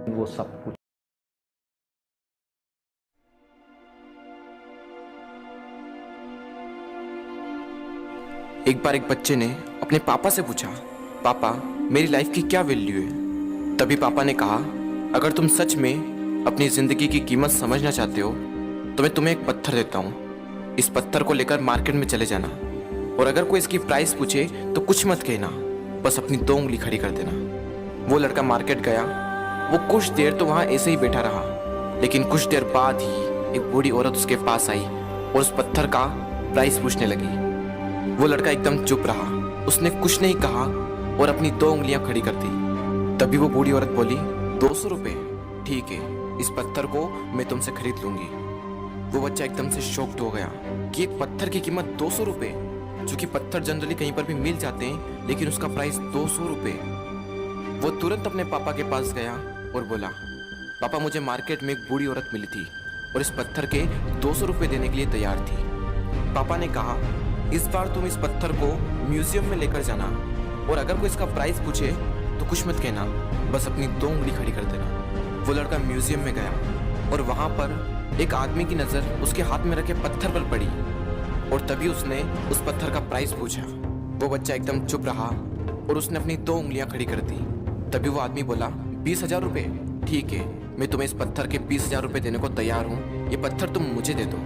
वो सब कुछ। एक बार एक बच्चे ने अपने पापा से पूछा, पापा मेरी लाइफ की क्या वैल्यू है। तभी पापा ने कहा, अगर तुम सच में अपनी ज़िंदगी की कीमत समझना चाहते हो तो मैं तुम्हें एक पत्थर देता हूँ। इस पत्थर को लेकर मार्केट में चले जाना और अगर कोई इसकी प्राइस पूछे तो कुछ मत कहना, बस अपनी 2 उंगली खड़ी कर देना। वो लड़का मार्केट गया। वो कुछ देर तो वहाँ ऐसे ही बैठा रहा, लेकिन कुछ देर बाद ही एक बूढ़ी औरत उसके पास आई और उस पत्थर का प्राइस पूछने लगी। वो लड़का एकदम चुप रहा, उसने कुछ नहीं कहा और अपनी 2 उंगलियां खड़ी कर दी। तभी वो बूढ़ी औरत बोली, 200 रुपये, ठीक है, इस पत्थर को मैं तुमसे खरीद लूंगी। वो बच्चा एकदम से शॉक्ड हो गया कि एक पत्थर की कीमत 200 रुपये, जो कि पत्थर जनरली कहीं पर भी मिल जाते हैं, लेकिन उसका प्राइस 200 रुपये। वो तुरंत अपने पापा के पास गया और बोला, पापा मुझे मार्केट में एक बूढ़ी औरत मिली थी और इस पत्थर के 200 रुपये देने के लिए तैयार थी। पापा ने कहा, इस बार तुम इस पत्थर को म्यूजियम में लेकर जाना और अगर कोई इसका प्राइस पूछे तो कुछ मत कहना, बस अपनी 2 उंगली खड़ी कर देना। वो लड़का म्यूजियम में गया और वहां पर एक आदमी की नज़र उसके हाथ में रखे पत्थर पर पड़ी और तभी उसने उस पत्थर का प्राइस पूछा। वो बच्चा एकदम चुप रहा और उसने अपनी 2 उंगलियां खड़ी कर दी। तभी वो आदमी बोला, 20,000 रुपये, ठीक है, मैं तुम्हें इस पत्थर के 20,000 रुपये देने को तैयार हूँ, ये पत्थर तुम मुझे दे दो।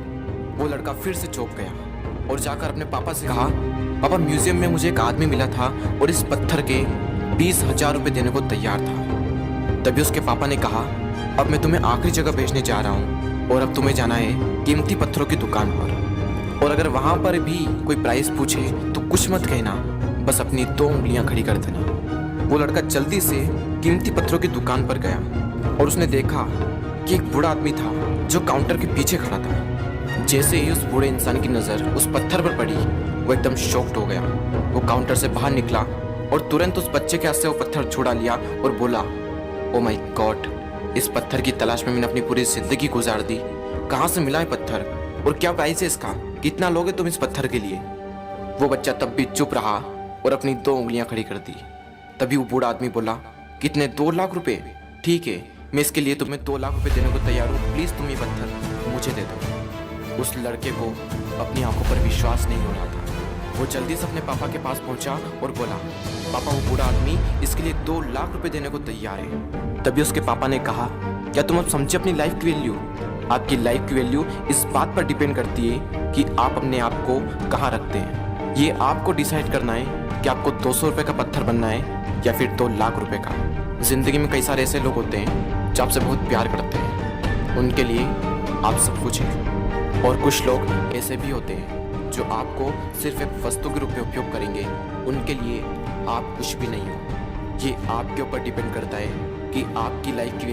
वो लड़का फिर से चौंक गया और जाकर अपने पापा से कहा, पापा म्यूजियम में मुझे एक आदमी मिला था और इस पत्थर के 20,000 रुपये देने को तैयार था। तभी उसके पापा ने कहा, अब मैं तुम्हें आखिरी जगह भेजने जा रहा हूँ और अब तुम्हें जाना है कीमती पत्थरों की दुकान पर और अगर वहाँ पर भी कोई प्राइस पूछे तो कुछ मत कहना, बस अपनी 2 उंगलियाँ खड़ी कर देना। वो लड़का जल्दी से कीमती पत्थरों की दुकान पर गया और उसने देखा कि एक बूढ़ा आदमी था जो काउंटर के पीछे खड़ा था। जैसे ही उस बूढ़े इंसान की नज़र उस पत्थर पर पड़ी, वो एकदम शॉक्ड हो गया। वो काउंटर से बाहर निकला और तुरंत उस बच्चे के हाथ से वो पत्थर छुड़ा लिया और बोला, ओ माय गॉड, इस पत्थर की तलाश में मैंने अपनी पूरी जिंदगी गुजार दी। कहाँ से मिला है पत्थर और क्या प्राइस है इसका, कितना लोगे तुम इस पत्थर के लिए। वो बच्चा तब भी चुप रहा और अपनी 2 उंगलियां खड़ी कर दी। तभी वो बूढ़ा आदमी बोला, कितने, 2 लाख रुपए, ठीक है, मैं इसके लिए तुम्हें 2 लाख रुपए देने को तैयार हूँ, प्लीज़ तुम ये पत्थर मुझे दे दो। उस लड़के को अपनी आंखों पर विश्वास नहीं हो रहा था। वो जल्दी से अपने पापा के पास पहुंचा और बोला, पापा वो बूढ़ा आदमी इसके लिए 2 लाख रुपए देने को तैयार है। तभी उसके पापा ने कहा, क्या तुम अब समझे अपनी लाइफ की वैल्यू? आपकी लाइफ की वैल्यू इस बात पर डिपेंड करती है कि आप अपने आप को कहाँ रखते हैं। ये आपको डिसाइड करना है कि आपको 200 रुपये का पत्थर बनना है या फिर 2 लाख रुपए का। जिंदगी में कई सारे ऐसे लोग होते हैं जो आपसे बहुत प्यार करते हैं, उनके लिए आप सब कुछ हैं, और कुछ लोग ऐसे भी होते हैं जो आपको सिर्फ एक वस्तु के रूप में उपयोग करेंगे, उनके लिए आप कुछ भी नहीं हो। ये आपके ऊपर डिपेंड करता है कि आपकी लाइफ की